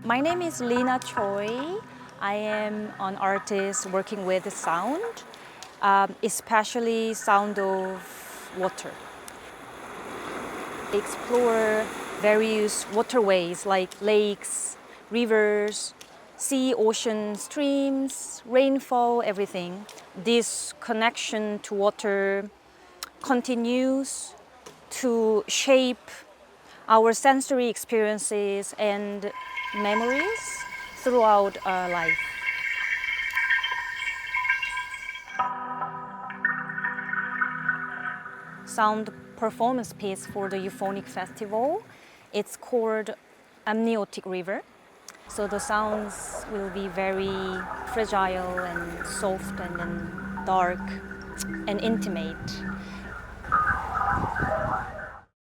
My name is Lina Choi. I am an artist working with sound, especially sound of water. I explore various waterways like lakes, rivers, sea, ocean, streams, rainfall, everything. This connection to water continues to shape our sensory experiences and memories throughout our life. Sound performance piece for the Eufònic festival. It's called Amniotic River. So the sounds will be very fragile and soft and then dark and intimate.